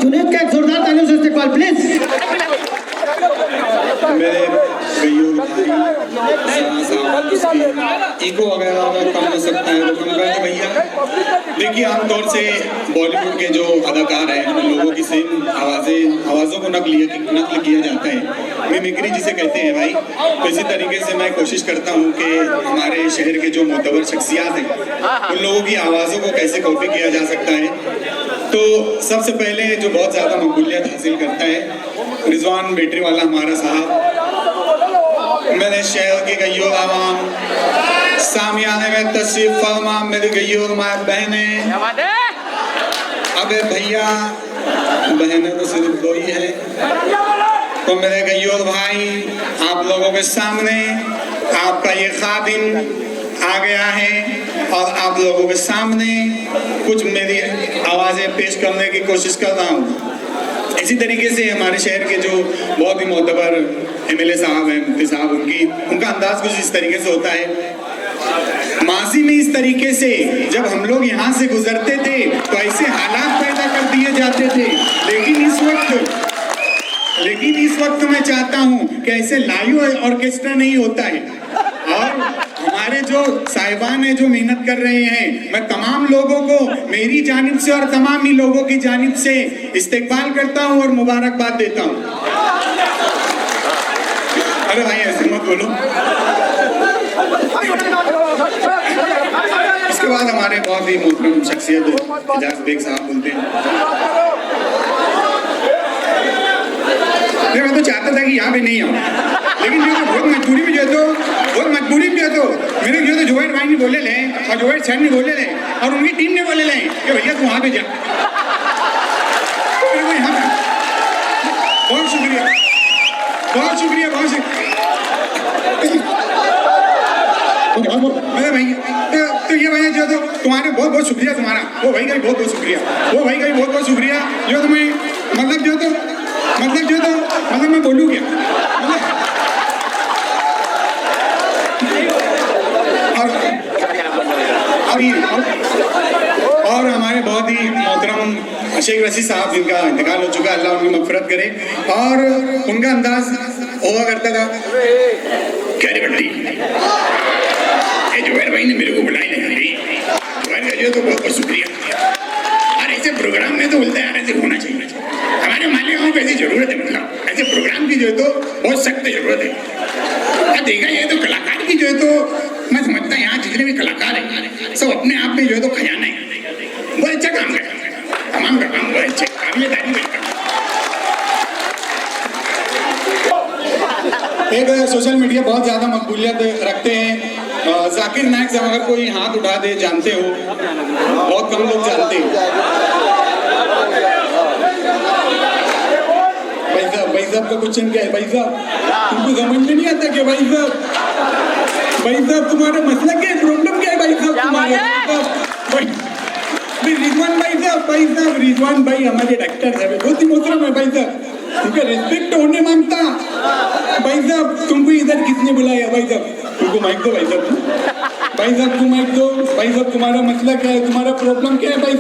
जुनैद का एक जोरदार तालियों से इस्तेकबाल प्लीज। मेरे ईगो वगैरह अगर कम हो सकता है तो कम कर दे भैया। देखिए आमतौर से बॉलीवुड के जो अदाकार हैं उन लोगों की सेम आवाज़ों को नकल किया जाता है, मिमिक्री जिसे कहते हैं भाई। तो इसी तरीके से मैं कोशिश करता हूँ कि हमारे शहर के जो मोतबर शख्सियात हैं उन लोगों की आवाज़ों को कैसे कॉपी किया जा सकता है। तो सबसे पहले जो बहुत ज़्यादा मकबूलियत हासिल करता है रिजवान बैटरी वाला हमारा साहब, मेरे शहर के गयो आवाम सामियाने में तशरीफ फरमा, मेरे गयो माँ बहनें। अबे भैया बहनें तो सिर्फ दो ही है। तो मेरे गयो भाई, आप लोगों के सामने आपका ये खादिम आ गया है और आप लोगों के सामने कुछ मेरी आवाज़ें पेश करने की कोशिश कर रहा हूँ। इसी तरीके से हमारे शहर के जो बहुत ही मोतबर एमएलए साहब हैं, मुफ्ती साहब, उनका अंदाज कुछ इस तरीके से होता है। माजी में इस तरीके से जब हम लोग यहाँ से गुजरते थे तो ऐसे हालात पैदा कर दिए जाते थे, लेकिन इस वक्त मैं चाहता हूँ कि ऐसे लाइव ऑर्केस्ट्रा नहीं होता है। और हमारे जो साहिबान हैं जो मेहनत कर रहे हैं, मैं तमाम लोगों को मेरी जानिब से और तमाम ही लोगों की जानिब से इस्तेकबाल करता हूं और मुबारकबाद देता हूं। अरे भाई ऐसे मत बोलो। इसके बाद हमारे बहुत ही मोहतरम शख्सियत एजाज बेग साहब बोलते हैं। मैं तो चाहता था कि यहाँ पे नहीं आऊँ, लेकिन जो बहुत मजबूरी में जो मेरे जो तो जुबैर भाई ने बोले ले और जुबैर सर ने बोले ले और उनकी टीम ने बोले ले कि भैया तू वहाँ पे जा। यहाँ पे बहुत शुक्रिया मेरे भाई। तो ये भाई जो तो तुम्हारे बहुत शुक्रिया तुम्हारा, वो भाई का भी बहुत शुक्रिया जो तुम्हें मतलब मैं बोलूँ क्या और हमारे बहुत ही मोहतरम शेख रशीद साहब जिनका इंतकाल हो चुका है, अल्लाह उनकी मग़फ़िरत करे। और उनका अंदाज हुआ करता था, क्या रे बट्टी जुबैर भाई ने मेरे को बुलाई नहीं, जुबैर का जो तो बहुत शुक्रिया। और ऐसे प्रोग्राम में तो बोलते हैं यार ऐसे होना चाहिए, हमारे मालिकों को ऐसी जरूरत है, मतलब ऐसे प्रोग्राम की जो है तो बहुत सख्त जरूरत है। और देखा जाए तो कलाकार की जो है तो मैं समझता हूँ यहाँ जितने भी कलाकार हैं सब अपने आप में जो है तो खजाना है, बहुत अच्छा काम कर तमाम का काम बहुत अच्छे काबिल तारीफ है। एक सोशल मीडिया बहुत ज़्यादा मकबूलियत रखते हैं जाकिर नायक साहब, अगर कोई हाथ उठा दे, जानते हो बहुत कम लोग जानते हैं। भाई साहब का क्वेश्चन क्या है? भाई साहब तुमको समझ में नहीं आता क्या? भाई साहब तुम्हारा मसला क्या है, प्रॉब्लम क्या है? भाई साहब तुम्हारा रिजवान भाई हमारे डॉक्टर है, बहुत ही मोहतरम है भाई साहब, उनका रिस्पेक्ट होने मांगता। भाई साहब तुमको इधर किसने बुलाया? भाई साहब तुमको माइक दो, भाई साहब तुम माइक दो। भाई साहब तुम्हारा मसला क्या है, तुम्हारा प्रॉब्लम क्या है? भाई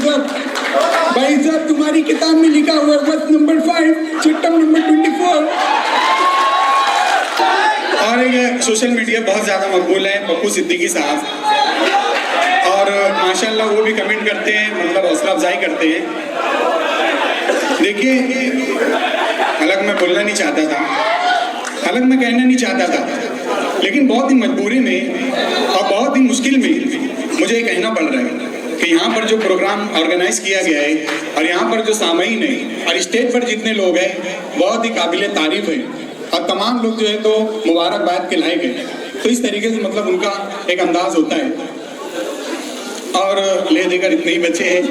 साहब तुम्हारी किताब में लिखा हुआ है वर्स नंबर 5 चैप्टर नंबर 24। और ये सोशल मीडिया बहुत ज़्यादा मकबूल है पप्पू सिद्दीकी साहब, और माशाल्लाह वो भी कमेंट करते हैं, मतलब हौसला अफजाई करते हैं। देखिए हालांकि मैं बोलना नहीं चाहता था, हालांकि मैं कहना नहीं चाहता था, लेकिन बहुत ही मजबूरी में और बहुत ही मुश्किल में मुझे ये कहना पड़ रहा है कि यहाँ पर जो प्रोग्राम ऑर्गेनाइज किया गया है और यहाँ पर जो सामीन है और स्टेज पर जितने लोग हैं बहुत ही काबिल तारीफ है और तमाम लोग जो है तो मुबारकबाद के लायक हैं। तो इस तरीके से मतलब उनका एक अंदाज होता है। और ले देकर इतने ही बच्चे हैं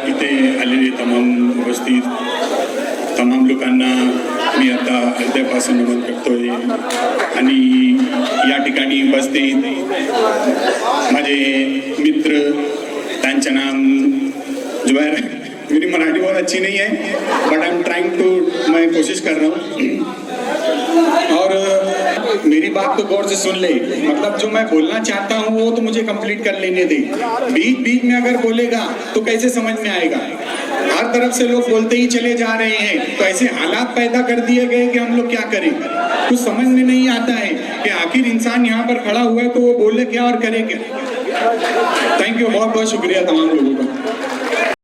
इतने अली तमाम उपस्थित तमाम लोकांना मी आता हृदयापासून नमन करतोय आणि या ठिकाणी उपस्थित माझे मित्र, त्यांचे नाम जुबैर, मेरी मराठी बहुत अच्छी नहीं है but I am trying to, मैं कोशिश कर रहा हूँ। और मेरी बात तो गौर से सुन ले, मतलब जो मैं बोलना चाहता हूँ वो तो मुझे कंप्लीट कर लेने दे, बीच बीच में अगर बोलेगा तो कैसे समझ में आएगा। हर तरफ से लोग बोलते ही चले जा रहे हैं, तो ऐसे हालात पैदा कर दिए गए कि हम लोग क्या करें। कुछ समझ में नहीं आता है कि आखिर इंसान यहाँ पर खड़ा हुआ है तो वो बोले क्या और करे क्या। थैंक यू, बहुत बहुत शुक्रिया तमाम लोगों का।